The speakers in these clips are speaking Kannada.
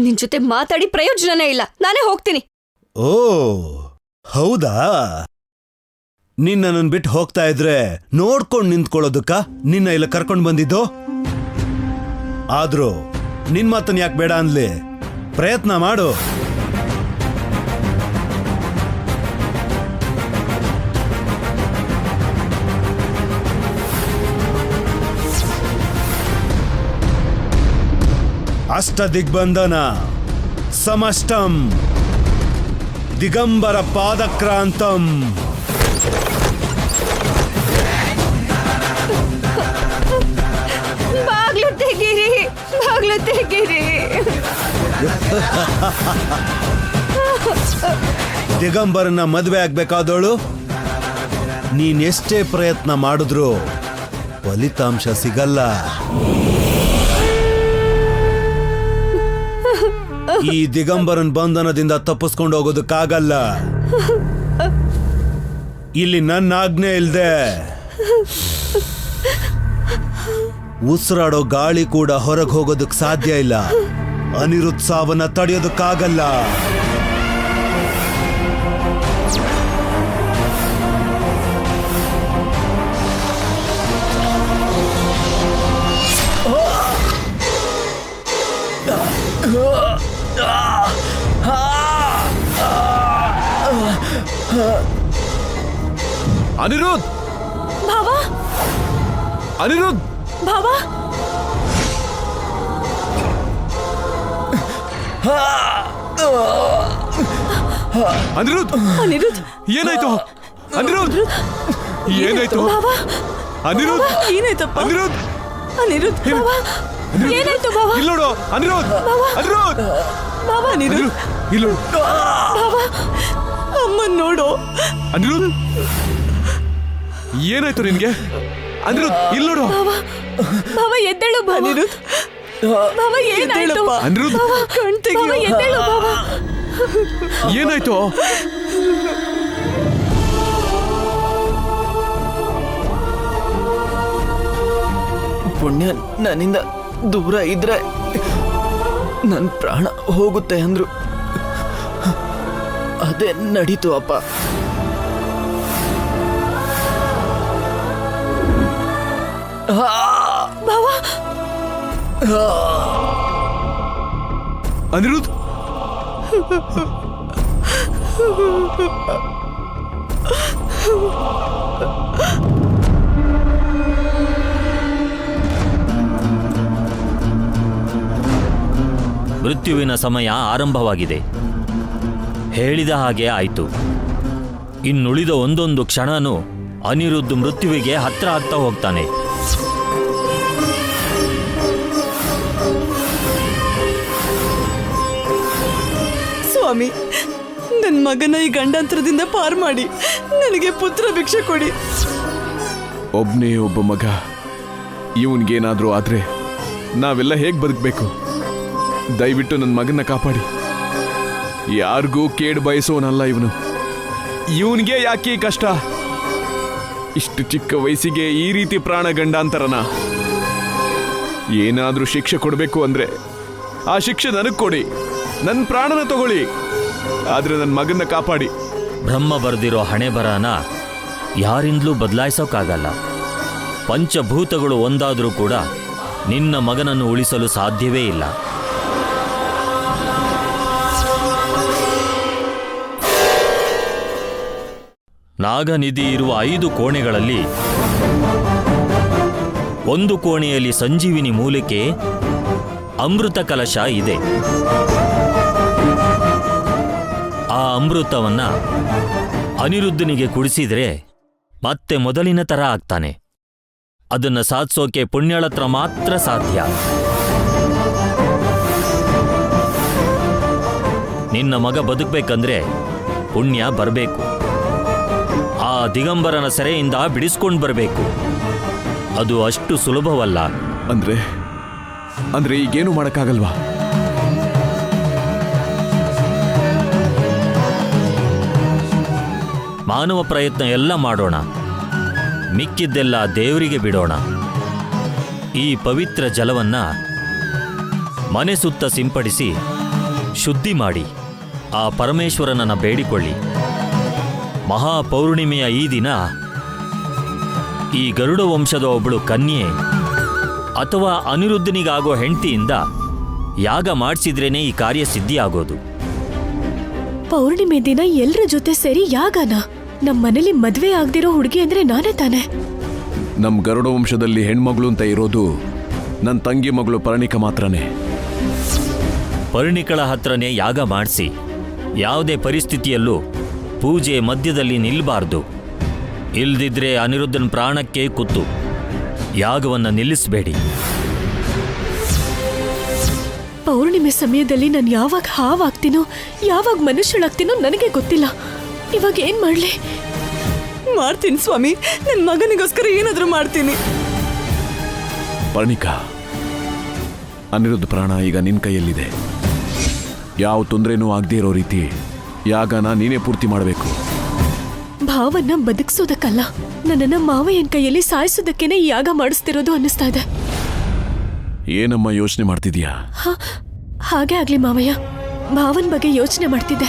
ನಿನ್ ಜೊತೆ ಮಾತಾಡಿ ಪ್ರಯೋಜನನೇ ಇಲ್ಲ, ನಾನೇ ಹೋಗ್ತೀನಿ. ಓ ಹೌದಾ? ನಿನ್ನನ್ನು ಬಿಟ್ಟು ಹೋಗ್ತಾ ಇದ್ರೆ ನೋಡ್ಕೊಂಡು ನಿಂತ್ಕೊಳ್ಳೋದಕ್ಕ ನಿನ್ನ ಇಲ್ಲ ಕರ್ಕೊಂಡು ಬಂದಿದ್ದು. ಆದ್ರೂ ನಿನ್ ಮಾತನ್ನ ಯಾಕೆ ಬೇಡ ಅನ್ಲಿ? ಪ್ರಯತ್ನ ಮಾಡು. ಅಷ್ಟ ದಿಗ್ಬಂಧನ ಸಮಷ್ಟಂ ದಿಗಂಬರ ಪಾದಕ್ರಾಂತಂ. ಬಾಗ್ಲು ತೆಗೀರಿ, ಬಾಗ್ಲು ತೆಗೀರಿ. ದಿಗಂಬರನ್ನ ಮದುವೆ ಆಗ್ಬೇಕಾದವಳು ನೀನೆಷ್ಟೇ ಪ್ರಯತ್ನ ಮಾಡಿದ್ರು ಫಲಿತಾಂಶ ಸಿಗಲ್ಲ. ಈ ದಿಗಂಬರನ್ ಬಂಧನದಿಂದ ತಪ್ಪಿಸ್ಕೊಂಡು ಹೋಗೋದಕ್ಕಾಗಲ್ಲ. ಇಲ್ಲಿ ನನ್ನ ಆಜ್ಞೆ ಇಲ್ದೆ ಉಸಿರಾಡೋ ಗಾಳಿ ಕೂಡ ಹೊರಗೆ ಹೋಗೋದಕ್ಕೆ ಸಾಧ್ಯ ಇಲ್ಲ. ಅನಿರುತ್ಸಾವನ್ನ ತಡೆಯೋದಕ್ಕಾಗಲ್ಲ. ಅನಿರುದ್ಧ್! ಭಾವ, ಅನಿರುದ್ಧ್! ಭಾವ, ಅನಿರುದ್ಧ್! ಅನಿರುದ್ಧ್, ಏನಾಯ್ತು? ಅನಿರುದ್ಧ್! ಏನಾಯ್ತು? ಭಾವ, ಅನಿರುದ್ಧ್! ಏನಾಯ್ತಪ್ಪ? ಅನಿರುದ್ಧ್! ಅನಿರುದ್ಧ್, ಭಾವ, ಏನಾಯ್ತು ಭಾವ? ಇಲ್ಲಿ ನೋಡು ಅನಿರುದ್ಧ್! ಅನಿರುದ್ಧ್! ಭಾವ, ಅನಿರುದ್ಧ್, ಇಲ್ಲಿ ನೋಡು. ಭಾವ, ಅಮ್ಮನ್ ನೋಡು. ಅನಿರುದ್ಧ್! ಏನಾಯ್ತು ನಿನ್ಗೆ? ಅನಿರುದ್ಧ್ ಇಲ್ಲಿ ನೋಡು. ಭಾವ, ಎದ್ದೇಳು ಭಾವ. ಅನಿರುದ್ಧ್, ಭಾವ, ಏನಾಯ್ತು? ಅನಿರುದ್ಧ್! ಕಣ್ ತೆಗಿ. ಭಾವ, ಎದ್ದೇಳು ಭಾವ. ಏನಾಯ್ತು? ಪುಣ್ಯ ನನ್ನಿಂದ ದೂರ ಇದ್ರೆ ನನ್ನ ಪ್ರಾಣ ಹೋಗುತ್ತೆ ಅಂದ್ರು. ಅದೇ ನಡೀತು ಅಪ್ಪ. ಭಾವ, ಅನಿರುದ್ಧ್! ಮೃತ್ಯುವಿನ ಸಮಯ ಆರಂಭವಾಗಿದೆ. ಹೇಳಿದ ಹಾಗೆ ಆಯಿತು. ಇನ್ನುಳಿದ ಒಂದೊಂದು ಕ್ಷಣನೂ ಅನಿರುದ್ಧ್ ಮೃತ್ಯುವಿಗೆ ಹತ್ರ ಆಗ್ತಾ ಹೋಗ್ತಾನೆ. ಸ್ವಾಮಿ, ನನ್ನ ಮಗನ ಈ ಗಂಡಾಂತರದಿಂದ ಪಾರು ಮಾಡಿ ನನಗೆ ಪುತ್ರ ಭಿಕ್ಷೆ ಕೊಡಿ. ಒಬ್ನೇ ಒಬ್ಬ ಮಗ, ಇವನ್ಗೇನಾದ್ರೂ ಆದ್ರೆ ನಾವೆಲ್ಲ ಹೇಗ್ ಬದುಕಬೇಕು? ದಯವಿಟ್ಟು ನನ್ನ ಮಗನ್ನ ಕಾಪಾಡಿ. ಯಾರಿಗೂ ಕೇಡು ಬಯಸೋನಲ್ಲ ಇವನು. ಇವನ್ಗೆ ಯಾಕೆ ಈ ಕಷ್ಟ? ಇಷ್ಟು ಚಿಕ್ಕ ವಯಸ್ಸಿಗೆ ಈ ರೀತಿ ಪ್ರಾಣ ಗಂಡಾಂತರನ? ಏನಾದ್ರೂ ಶಿಕ್ಷೆ ಕೊಡಬೇಕು ಅಂದ್ರೆ ಆ ಶಿಕ್ಷೆ ನನಗ್ ಕೊಡಿ, ನನ್ನ ಪ್ರಾಣನ ತಗೊಳ್ಳಿ, ಆದ್ರೆ ನನ್ನ ಮಗನ್ನ ಕಾಪಾಡಿ. ಬ್ರಹ್ಮ ಬರೆದಿರೋ ಹಣೆ ಬರಹನ ಯಾರಿಂದಲೂ ಬದಲಾಯಿಸೋಕ್ಕಾಗಲ್ಲ. ಪಂಚಭೂತಗಳು ಒಂದಾದರೂ ಕೂಡ ನಿನ್ನ ಮಗನನ್ನು ಉಳಿಸಲು ಸಾಧ್ಯವೇ ಇಲ್ಲ. ನಾಗನಿಧಿ ಇರುವ 5 ಕೋಣೆಗಳಲ್ಲಿ ಒಂದು ಕೋಣೆಯಲ್ಲಿ ಸಂಜೀವಿನಿ ಮೂಲಿಕೆ ಅಮೃತ ಕಲಶ ಇದೆ. ಆ ಅಮೃತವನ್ನ ಅನಿರುದ್ಧನಿಗೆ ಕುಡಿಸಿದ್ರೆ ಮತ್ತೆ ಮೊದಲಿನ ತರ ಆಗ್ತಾನೆ. ಅದನ್ನ ಸಾಧಿಸೋಕೆ ಪುಣ್ಯಳತ್ರ ಮಾತ್ರ ಸಾಧ್ಯ. ನಿನ್ನ ಮಗ ಬದುಕಬೇಕಂದ್ರೆ ಪುಣ್ಯ ಬರಬೇಕು. ಆ ದಿಗಂಬರನ ಸೆರೆಯಿಂದ ಬಿಡಿಸ್ಕೊಂಡು ಬರಬೇಕು. ಅದು ಅಷ್ಟು ಸುಲಭವಲ್ಲ. ಅಂದ್ರೆ ಈಗೇನು ಮಾಡಕ್ಕಾಗಲ್ವಾ? ಮಾನವ ಪ್ರಯತ್ನ ಎಲ್ಲ ಮಾಡೋಣ, ಮಿಕ್ಕಿದ್ದೆಲ್ಲ ದೇವರಿಗೆ ಬಿಡೋಣ. ಈ ಪವಿತ್ರ ಜಲವನ್ನ ಮನೆ ಸುತ್ತ ಸಿಂಪಡಿಸಿ ಶುದ್ಧಿ ಮಾಡಿ ಆ ಪರಮೇಶ್ವರನನ್ನ ಬೇಡಿಕೊಳ್ಳಿ. ಮಹಾಪೌರ್ಣಿಮೆಯ ಈ ದಿನ ಈ ಗರುಡ ವಂಶದ ಒಬ್ಬಳು ಕನ್ಯೆ ಅಥವಾ ಅನಿರುದ್ಧನಿಗಾಗೋ ಹೆಂಡತಿಯಿಂದ ಯಾಗ ಮಾಡಿಸಿದ್ರೇನೆ ಈ ಕಾರ್ಯ ಸಿದ್ಧಿಯಾಗೋದು. ಪೌರ್ಣಿಮೆ ದಿನ ಎಲ್ರ ಜೊತೆ ಸೇರಿ ಯಾಗನ? ನಮ್ ಮನೇಲಿ ಮದ್ವೆ ಆಗ್ದಿರೋ ಹುಡುಗಿ ಅಂದ್ರೆ ನಾನೇ ತಾನೆ. ನಮ್ ಗರುಡ ವಂಶದಲ್ಲಿ ಹೆಣ್ಮಗಳು ಅಂತ ಇರೋದು ನನ್ನ ತಂಗಿ ಮಗಳು ಪರ್ಣಿಕ ಮಾತ್ರನೇ. ಪರಿಣಿಕಳ ಹತ್ರನೇ ಯಾಗ ಮಾಡಿಸಿ. ಯಾವುದೇ ಪರಿಸ್ಥಿತಿಯಲ್ಲೂ ಪೂಜೆ ಮಧ್ಯದಲ್ಲಿ ನಿಲ್ಬಾರ್ದು. ಇಲ್ದಿದ್ರೆ ಅನಿರುದ್ಧನ ಪ್ರಾಣಕ್ಕೆ ಕುತ್ತು. ಯಾಗವನ್ನು ನಿಲ್ಲಿಸಬೇಡಿ. ಪೌರ್ಣಿಮೆ ಸಮಯದಲ್ಲಿ ನಾನು ಯಾವಾಗ ಹಾವಾಗ್ತೀನೋ ಯಾವಾಗ ಮನುಷ್ಯಳಾಗ್ತೀನೋ ನನಗೆ ಗೊತ್ತಿಲ್ಲ. ಇವಾಗ ಏನ್ ಮಾಡ್ಲಿ? ಮಾಡ್ತೀನಿ ಸ್ವಾಮಿ, ನನ್ನ ಮಗನಿಗೋಸ್ಕರ ಏನಾದ್ರೂ ಮಾಡ್ತೀನಿ. ಪರ್ಣಿಕ, ಅನಿರುದ್ಧ ಪ್ರಾಣ ಈಗ ನಿನ್ನ ಕೈಯಲ್ಲಿದೆ. ಯಾವ ತೊಂದರೆನೂ ಆಗದೇ ಇರೋ ರೀತಿ ಯಾಗನ ನೀನೇ ಪೂರ್ತಿ ಮಾಡಬೇಕು. ಭಾವನ್ನ ಬದುಕಿಸೋದಕ್ಕಲ್ಲ, ನನ್ನನ್ನ ಮಾವಯ್ಯನ ಕೈಯಲ್ಲಿ ಸಾಯಿಸೋದಕ್ಕೇನೆ ಈ ಯಾಗ ಮಾಡಿಸ್ತಿರೋದು ಅನ್ನಿಸ್ತಾ ಇದೆ. ಏನಮ್ಮ ಯೋಚನೆ ಮಾಡ್ತಿದ್ಯಾ? ಹಾಗೆ ಆಗ್ಲಿ ಮಾವಯ್ಯ, ಭಾವನ್ ಬಗ್ಗೆ ಯೋಚನೆ ಮಾಡ್ತಿದ್ದೆ.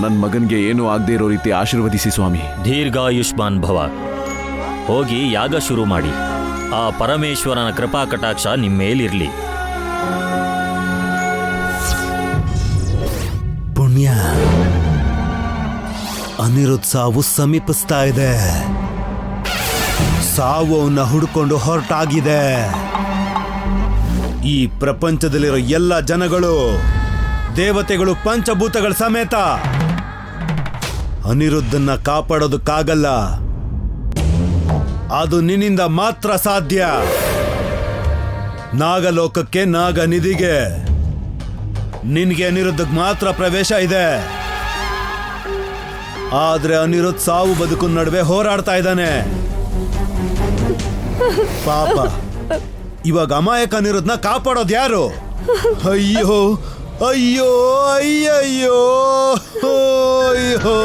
ನನ್ನ ಮಗನ್ಗೆ ಏನೂ ಆಗದೇ ಇರೋ ರೀತಿ ಆಶೀರ್ವದಿಸಿ ಸ್ವಾಮಿ. ದೀರ್ಘಾಯುಷ್ಮಾನ್ ಭವ. ಹೋಗಿ ಯಾಗ ಶುರು ಮಾಡಿ. ಆ ಪರಮೇಶ್ವರನ ಕೃಪಾ ಕಟಾಕ್ಷ ನಿಮ್ಮ ಮೇಲಿರ್ಲಿ. ಪುಣ್ಯ, ಅನಿರುದ್ಧ ಸಾವು ಸಮೀಪಿಸ್ತಾ ಇದೆ. ಸಾವು ಅವನ್ನ ಹುಡ್ಕೊಂಡು ಹೊರಟಾಗಿದೆ. ಈ ಪ್ರಪಂಚದಲ್ಲಿರೋ ಎಲ್ಲ ಜನಗಳು, ದೇವತೆಗಳು, ಪಂಚಭೂತಗಳ ಸಮೇತ ಅನಿರುದ್ಧನ್ನ ಕಾಪಾಡೋದಕ್ಕಾಗಲ್ಲ. ಅದು ನಿನ್ನಿಂದ ಮಾತ್ರ ಸಾಧ್ಯ. ನಾಗಲೋಕಕ್ಕೆ, ನಾಗನಿಧಿಗೆ ನಿನ್ಗೆ ಅನಿರುದ್ಧಕ್ಕೆ ಮಾತ್ರ ಪ್ರವೇಶ ಇದೆ. ಆದ್ರೆ ಅನಿರುದ್ಧ ಸಾವು ಬದುಕು ನಡುವೆ ಹೋರಾಡ್ತಾ ಇದ್ದಾನೆ. ಪಾಪ, ಇವಾಗ ಅಮಾಯಕ ಅನಿರುದ್ಧನ ಕಾಪಾಡೋದು ಯಾರು? ಅಯ್ಯೋ ಅಯ್ಯೋ ಅಯ್ಯಯ್ಯೋ ಅಯ್ಯೋ.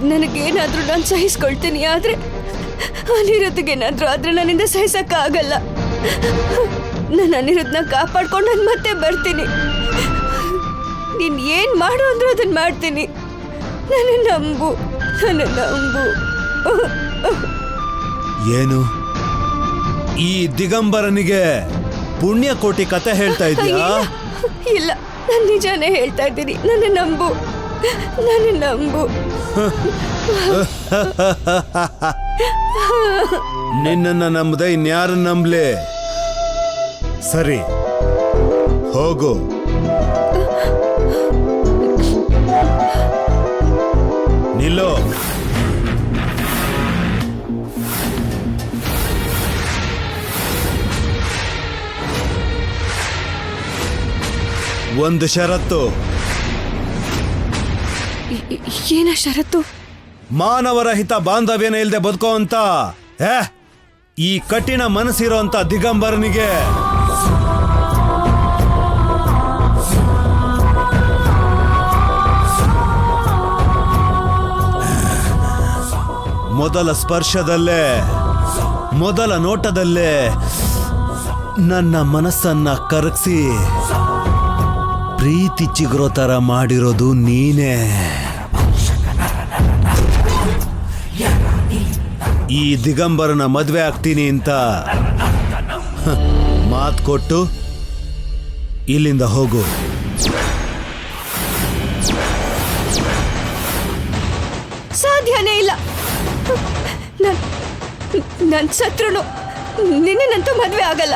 ನನಗೇನಾದ್ರೂ ನಾನು ಸಹಿಸ್ಕೊಳ್ತೀನಿ, ಆದ್ರೆ ಅನಿರುದ್ಧಗೇನಾದ್ರೂ ಆದ್ರೆ ನನ್ನಿಂದ ಸಹಿಸಕ್ಕಾಗಲ್ಲ. ನಾನು ಅನಿರುದ್ಧನ ಕಾಪಾಡ್ಕೊಂಡು ನಾನು ಮತ್ತೆ ಬರ್ತೀನಿ. ನೀನ್ ಏನ್ ಮಾಡು ಅಂದ್ರೂ ಅದನ್ನ ಮಾಡ್ತೀನಿ. ನನ್ನ ನಂಬು, ನನ್ನ ನಂಬು. ಏನು ಈ ದಿಗಂಬರನಿಗೆ ಪುಣ್ಯಕೋಟಿ ಕತೆ ಹೇಳ್ತಾ ಇದೀಯಾ? ಇಲ್ಲ, ನಾನು ನಿಜಾನೇ ಹೇಳ್ತಾ ಇದ್ದೀನಿ. ನನ್ನ ನಂಬು, ನನ್ನ ನಂಬು. ನಿನ್ನನ್ನ ನಂಬದೆ ಇನ್ಯಾರು ನಂಬ್ಲಿ? ಸರಿ, ಹೋಗು. ನಿಲ್ಲೋ. ಒಂದು ಷರತ್ತು. ಏನ ಷರತ್ತು? ಮಾನವರಹಿತ ಬಾಂಧವ್ಯನ ಇಲ್ಲದೆ ಬದುಕೋ ಅಂತ ಈ ಕಠಿಣ ಮನಸ್ಸಿರೋ ಅಂತ ದಿಗಂಬರನಿಗೆ ಮೊದಲ ಸ್ಪರ್ಶದಲ್ಲೇ, ಮೊದಲ ನೋಟದಲ್ಲೇ ನನ್ನ ಮನಸ್ಸನ್ನ ಕರಗಿಸಿ ಪ್ರೀತಿ ಚಿಗುರೋ ತರ ಮಾಡಿರೋದು ನೀನೇ. ಈ ದಿಗಂಬರನ ಮದ್ವೆ ಆಗ್ತೀನಿ ಅಂತ ಮಾತು ಕೊಟ್ಟು ಇಲ್ಲಿಂದ ಹೋಗು. ಸಾಧ್ಯನೇ ಇಲ್ಲ. ನನ್ ಶತ್ರುನು ನಿನ್ನಂತೂ ಮದ್ವೆ ಆಗಲ್ಲ.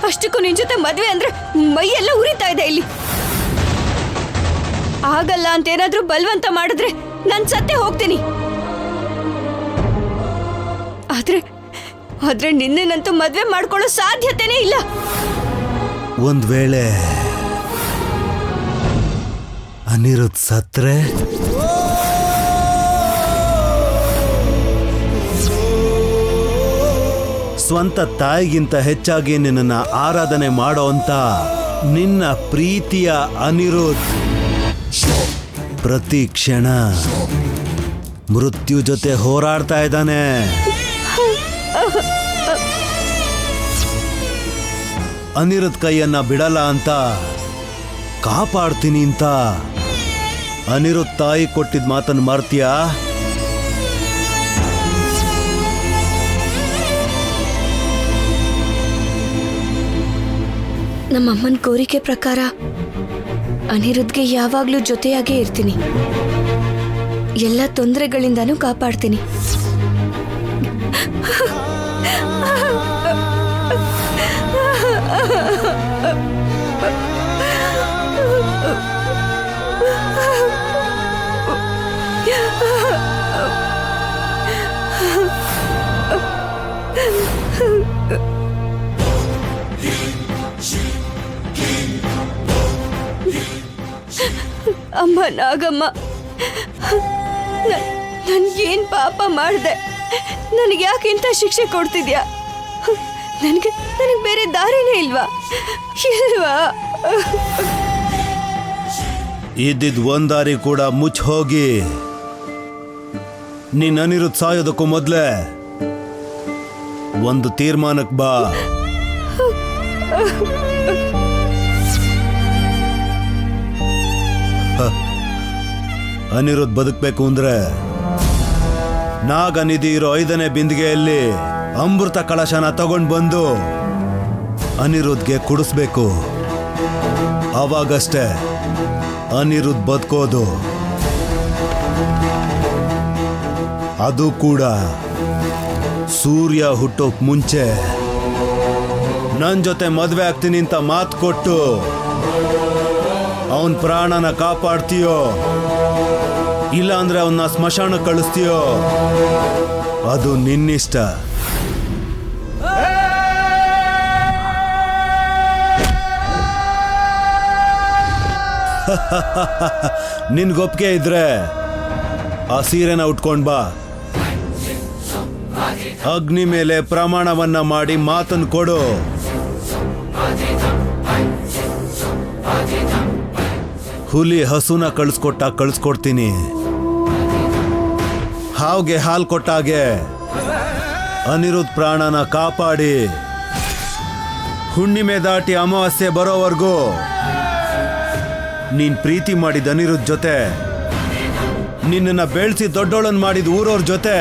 ಅಷ್ಟಕ್ಕೂ ನಿನ್ ಜೊತೆ ಮದ್ವೆ ಅಂದ್ರೆ ಮೈಯೆಲ್ಲ ಉರಿತಾ ಇದೆ ಇಲ್ಲಿ. ಆಗಲ್ಲ ಅಂತ ಏನಾದ್ರೂ ಬಲವಂತ ಮಾಡಿದ್ರೆ ನಾನ್ ಸತ್ತೇ ಹೋಗ್ತೀನಿ. ಆದ್ರೆ ನಿನ್ನಂತೂ ಮದ್ವೆ ಮಾಡ್ಕೊಳ್ಳೋ ಸಾಧ್ಯತೆನೇ ಇಲ್ಲ. ಒಂದ್ ವೇಳೆ ಅನಿರುದ್ಧ ಸತ್ರೆ ಸ್ವಂತ ತಾಯಿಗಿಂತ ಹೆಚ್ಚಾಗಿ ನಿನ್ನನ್ನು ಆರಾಧನೆ ಮಾಡೋ ಅಂತ ನಿನ್ನ ಪ್ರೀತಿಯ ಅನಿರುದ್ಧ ಪ್ರತಿ ಕ್ಷಣ ಮೃತ್ಯು ಜೊತೆ ಹೋರಾಡ್ತಾ ಇದ್ದಾನೆ. ಅನಿರುದ್ಧ್ ಕೈಯನ್ನ ಬಿಡಲ್ಲ ಅಂತ, ಕಾಪಾಡ್ತೀನಿ ಅಂತ ಅನಿರುದ್ಧ್ ತಾಯಿ ಕೊಟ್ಟಿದ್ ಮಾತನ್ನು ಮರ್ತೀಯಾ? ನಮ್ಮಮ್ಮನ ಕೋರಿಕೆ ಪ್ರಕಾರ ಅನಿರುದ್ಧ್ಗೆ ಯಾವಾಗ್ಲೂ ಜೊತೆಯಾಗೇ ಇರ್ತೀನಿ. ಎಲ್ಲ ತೊಂದರೆಗಳಿಂದನೂ ಕಾಪಾಡ್ತೀನಿ. ಅಮ್ಮ ನಾಗಮ್ಮ, ನನ್ಗೇನ್ ಪಾಪ ಮಾಡ್ದೆ? ನನಗೆ ಯಾಕೆ ಇಂಥ ಶಿಕ್ಷೆ ಕೊಡ್ತಿದ್ಯಾ? ನನಗೆ ಬೇರೆ ದಾರಿನೇ ಇಲ್ವಾ? ಇದ್ದಿದ್ ಒಂದ್ ದಾರಿ ಕೂಡ ಮುಚ್ಚ ಹೋಗಿ ನೀನ್ ಅನಿರುದ್ಧ್ ಸಾಯೋದಕ್ಕೂ ಮೊದ್ಲೇ ಒಂದು ತೀರ್ಮಾನಕ್ಕೆ ಬಾ. ಅನಿರುದ್ಧ್ ಬದುಕಬೇಕು ಅಂದ್ರೆ ನಾಗನಿಧಿ ಇರೋ 5ನೇ ಬಿಂದಿಗೆಯಲ್ಲಿ ಅಮೃತ ಕಳಶನ ತಗೊಂಡು ಬಂದು ಅನಿರುದ್ಧ್ಗೆ ಕುಡಿಸ್ಬೇಕು. ಅವಾಗಷ್ಟೇ ಅನಿರುದ್ಧ್ ಬದುಕೋದು. ಅದು ಕೂಡ ಸೂರ್ಯ ಹುಟ್ಟೋಕ್ ಮುಂಚೆ ನನ್ ಜೊತೆ ಮದ್ವೆ ಆಗ್ತೀನಿ ಅಂತ ಮಾತು ಕೊಟ್ಟು ಅವನ್ ಪ್ರಾಣನ ಕಾಪಾಡ್ತೀಯೋ ಇಲ್ಲ ಅಂದ್ರೆ ಅವನ್ನ ಸ್ಮಶಾನ ಕಳಿಸ್ತೀಯೋ ಅದು ನಿನ್ನಿಷ್ಟ. ನಿನ್ಗೊಪ್ಪಿಗೆ ಇದ್ರೆ ಆ ಸೀರೆನ ಉಟ್ಕೊಂಡ್ ಬಾ. ಅಗ್ನಿ ಮೇಲೆ ಪ್ರಮಾಣವನ್ನ ಮಾಡಿ ಮಾತನ್ನು ಕೊಡು. ಹುಲಿ ಹಸುನ ಕಳಿಸ್ಕೊಡ್ತೀನಿ. ಹಾವ್ಗೆ ಹಾಲು ಕೊಟ್ಟಾಗೆ ಅನಿರುದ್ಧ್ ಪ್ರಾಣನ ಕಾಪಾಡಿ ಹುಣ್ಣಿಮೆ ದಾಟಿ ಅಮಾವಾಸ್ಯೆ ಬರೋವರೆಗೂ ನೀನ್ ಪ್ರೀತಿ ಮಾಡಿದ ಅನಿರುದ್ಧ್ ಜೊತೆ, ನಿನ್ನನ್ನ ಬೆಳೆಸಿ ದೊಡ್ಡೋಳನ್ ಮಾಡಿದ ಊರವ್ರ ಜೊತೆ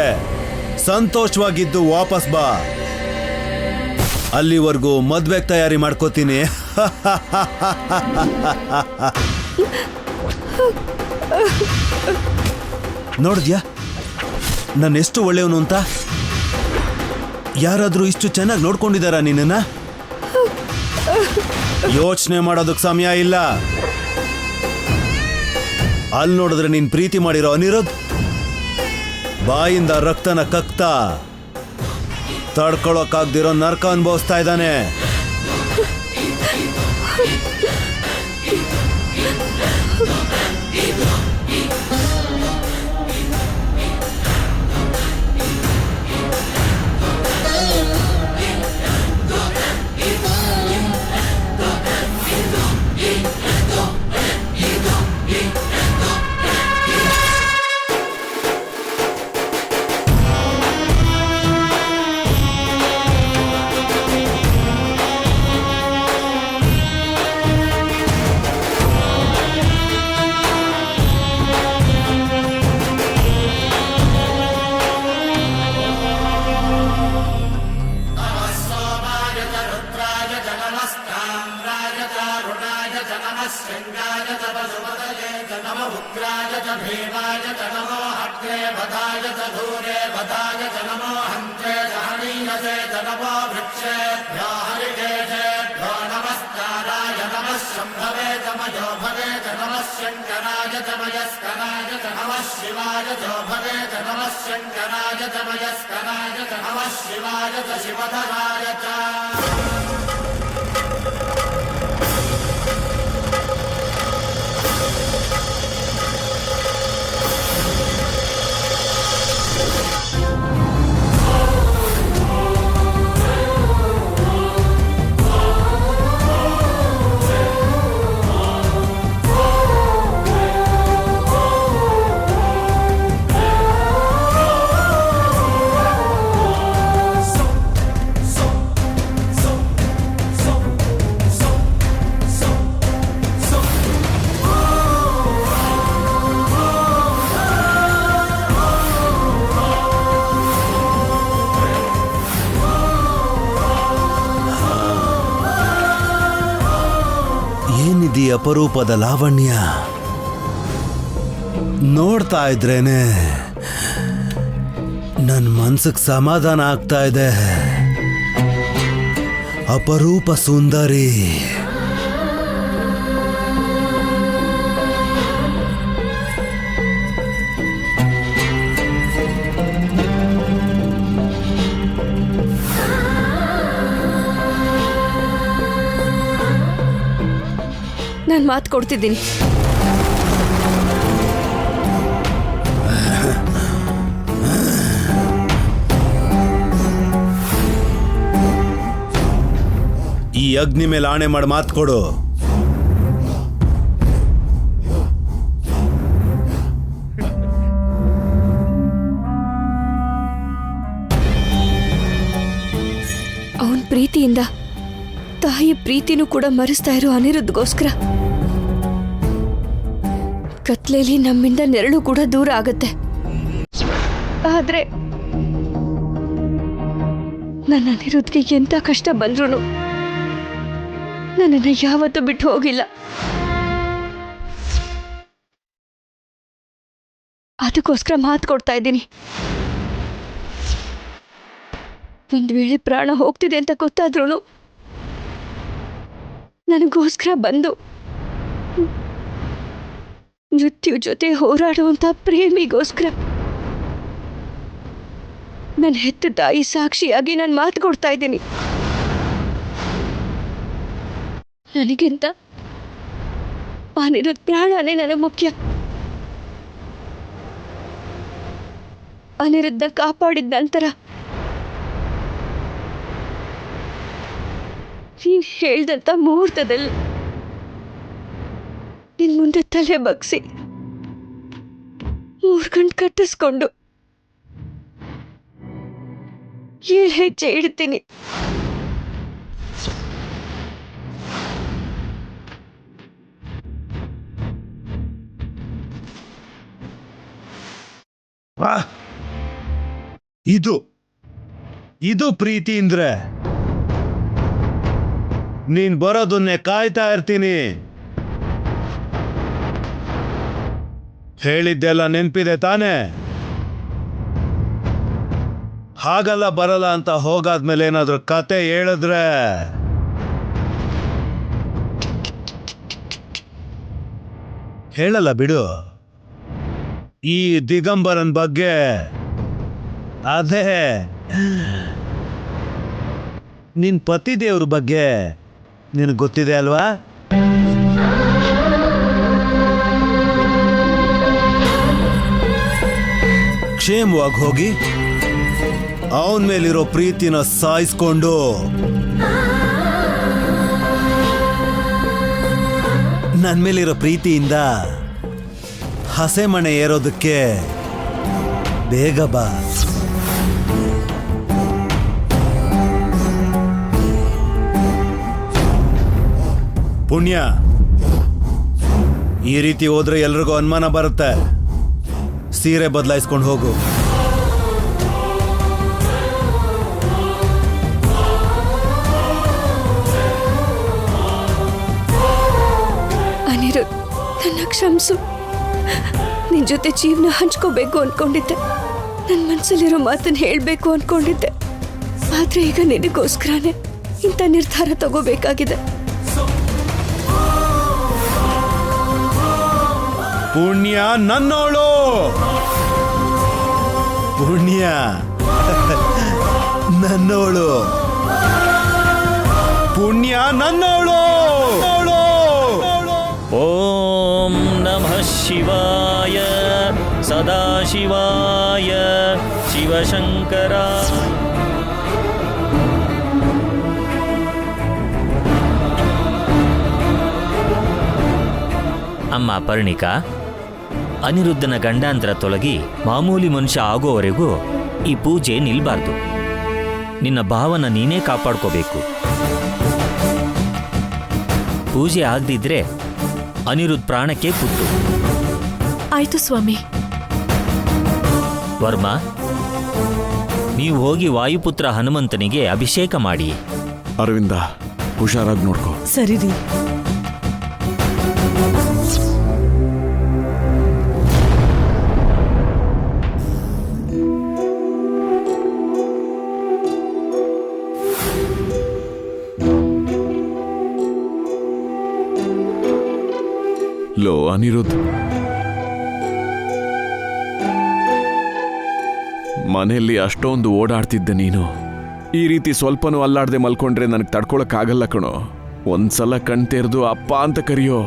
ಸಂತೋಷವಾಗಿದ್ದು ವಾಪಸ್ ಬಾ. ಅಲ್ಲಿವರೆಗೂ ಮದ್ವೆಗೆ ತಯಾರಿ ಮಾಡ್ಕೋತೀನಿ. ನೋಡಿದ್ಯಾ ನಾನೆಷ್ಟು ಒಳ್ಳೆಯವನು ಅಂತ? ಯಾರಾದ್ರೂ ಇಷ್ಟು ಚೆನ್ನಾಗಿ ನೋಡ್ಕೊಂಡಿದಾರ ನಿನ್ನನ್ನ? ಯೋಚನೆ ಮಾಡೋದಕ್ಕೆ ಸಮಯ ಇಲ್ಲ. ಅಲ್ಲಿ ನೋಡಿದ್ರೆ ನೀನ್ ಪ್ರೀತಿ ಮಾಡಿರೋ ಅನಿರುದ್ಧ್ ಬಾಯಿಂದ ರಕ್ತನ ಕಕ್ತಾ ತಡ್ಕೊಳಕ್ಕಾಗ್ದಿರೋ ನರ್ಕ ಅನುಭವಿಸ್ತಾ ಇದ್ದಾನೆ. ಏನಿದೀ ಅಪರೂಪದ ಲಾವಣ್ಯ? ನೋಡ್ತಾ ಇದ್ರೇನೆ ನನ್ನ ಮನ್ಸಿಗೆ ಸಮಾಧಾನ ಆಗ್ತಾ ಇದೆ. ಅಪರೂಪ ಸುಂದರಿ. ನಾನು ಮಾತು ಕೊಡ್ತಿದ್ದೀನಿ. ಈ ಅಗ್ನಿ ಮೇಲೆ ಆಣೆ ಮಾಡಿ ಮಾತು ಕೊಡು. ಅವನ ಪ್ರೀತಿಯಿಂದ ತಾಯಿ ಪ್ರೀತಿನೂ ಕೂಡ ಮರೆಸ್ತಾ ಇರೋ ಅನಿರುದ್ಧಗೋಸ್ಕರ ಕತ್ಲೇಲಿ ನಮ್ಮಿಂದ ನೆರಳು ಕೂಡ ದೂರ ಆಗತ್ತೆ. ಆದ್ರೆ ನನ್ನ ಅನಿರುದ್ಧಗೆ ಎಂತ ಕಷ್ಟ ಬಂದ್ರು ನನ್ನನ್ನು ಯಾವತ್ತೂ ಬಿಟ್ಟು ಹೋಗಿಲ್ಲ. ಅದಕ್ಕೋಸ್ಕರ ಮಾತು ಕೊಡ್ತಾ ಇದ್ದೀನಿ. ಒಂದು ವೇಳೆ ಪ್ರಾಣ ಹೋಗ್ತಿದೆ ಅಂತ ಗೊತ್ತಾದ್ರೂ ನನಗೋಸ್ಕರ ಬಂದು ಮೃತ್ಯು ಜೊತೆ ಹೋರಾಡುವಂಥ ಪ್ರೇಮಿಗೋಸ್ಕರ ನನ್ನ ಹೆತ್ತ ತಾಯಿ ಸಾಕ್ಷಿಯಾಗಿ ನಾನು ಮಾತು ಕೊಡ್ತಾ ಇದ್ದೀನಿ. ನನಗಿಂತ ಅನಿರುದ್ಧ ಪ್ರಾಣನೇ ನನಗೆ ಮುಖ್ಯ. ಅನಿರುದ್ಧ ಕಾಪಾಡಿದ ನಂತರ ನೀನು ಹೇಳ್ದಂಥ ಮುಹೂರ್ತದಲ್ಲಿ ನಿನ್ ಮುಂದೆ ತಲೆ ಬಗ್ಸಿ 3 ಗಂಟೆ ಕಟ್ಟಿಸ್ಕೊಂಡು 7 ಹೆಜ್ಜೆ ಇಡ್ತೀನಿ. ಇದು ಪ್ರೀತಿ ಅಂದ್ರೆ. ನೀನ್ ಬರೋದನ್ನೇ ಕಾಯ್ತಾ ಇರ್ತೀನಿ. ಹೇಳಿದ್ದೆಲ್ಲ ನೆನ್ಪಿದೆ ತಾನೇ? ಹಾಗಲ್ಲ ಬರಲ್ಲ ಅಂತ ಹೋಗಾದ್ಮೇಲೆ ಏನಾದ್ರೂ ಕತೆ ಹೇಳಿದ್ರೆ ಹೇಳಲ್ಲ ಬಿಡು. ಈ ದಿಗಂಬರನ್ ಬಗ್ಗೆ ಅದೇ ನಿನ್ ಪತಿದೇವ್ರ ಬಗ್ಗೆ ನಿನಗೆ ಗೊತ್ತಿದೆ ಅಲ್ವಾ? ಕ್ಷೇಮವಾಗಿ ಹೋಗಿ ಅವನ ಮೇಲಿರೋ ಪ್ರೀತಿನ ಸಾಯಿಸ್ಕೊಂಡು ನನ್ನ ಮೇಲಿರೋ ಪ್ರೀತಿಯಿಂದ ಹಸೆಮಣೆ ಏರೋದಕ್ಕೆ ಬೇಗ ಬಾ. ಪುಣ್ಯ, ಈ ರೀತಿ ಹೋದ್ರೆ ಎಲ್ರಿಗೂ ಅನುಮಾನ ಬರುತ್ತೆ. ಸೀರೆ ಬದಲಾಯಿಸ್ಕೊಂಡು ಹೋಗು. ಅನಿರುದ್ಧ, ನನ್ನ ಕ್ಷಮಿಸು. ನಿನ್ ಜೊತೆ ಜೀವನ ಹಂಚ್ಕೋಬೇಕು ಅನ್ಕೊಂಡಿದ್ದೆ. ನನ್ನ ಮನಸ್ಸಲ್ಲಿರೋ ಮಾತನ್ನ ಹೇಳಬೇಕು ಅನ್ಕೊಂಡಿದ್ದೆ. ಆದ್ರೆ ಈಗ ನಿನಗೋಸ್ಕರನೇ ಇಂಥ ನಿರ್ಧಾರ ತಗೋಬೇಕಾಗಿದೆ. ಪುಣ್ಯ ನನ್ನೋಳು. ಪುಣ್ಯ ನನ್ನೋಳು. ಪುಣ್ಯ ನನ್ನೋಳು. ಓಂ ನಮಃ ಶಿವಾಯ ಸದಾಶಿವಾಯ ಶಿವಶಂಕರ. ಅಮ್ಮ ಪರ್ಣಿಕಾ, ಅನಿರುದ್ಧನ ಗಂಡಾಂತರ ತೊಲಗಿ ಮಾಮೂಲಿ ಮನುಷ್ಯ ಆಗೋವರೆಗೂ ಈ ಪೂಜೆ ನಿಲ್ಬಾರ್ದು. ನಿನ್ನ ಭಾವನ ನೀನೇ ಕಾಪಾಡ್ಕೋಬೇಕು. ಪೂಜೆ ಆಗದಿದ್ರೆ ಅನಿರುದ್ಧ ಪ್ರಾಣಕ್ಕೆ ಕುತ್ತು. ಆಯ್ತು ಸ್ವಾಮಿ. ವರ್ಮ, ನೀವು ಹೋಗಿ ವಾಯುಪುತ್ರ ಹನುಮಂತನಿಗೆ ಅಭಿಷೇಕ ಮಾಡಿ. ಅರವಿಂದ, ಹುಷಾರಾಗಿ ನೋಡ್ಕೋ. ಸರಿ ರೀ. ಲೋ ಅನಿರುದ್ಧ್, ಮನೆಯಲ್ಲಿ ಅಷ್ಟೊಂದು ಓಡಾಡ್ತಿದ್ದೆ ನೀನು. ಈ ರೀತಿ ಸ್ವಲ್ಪನೂ ಅಲ್ಲಾಡ್ದೆ ಮಲ್ಕೊಂಡ್ರೆ ನನಗೆ ತಡ್ಕೊಳಕ್ಕಾಗಲ್ಲ ಕಣೋ. ಒಂದ್ಸಲ ಕಣ್ ತೆರೆದು ಅಪ್ಪ ಅಂತ ಕರೆಯೋ.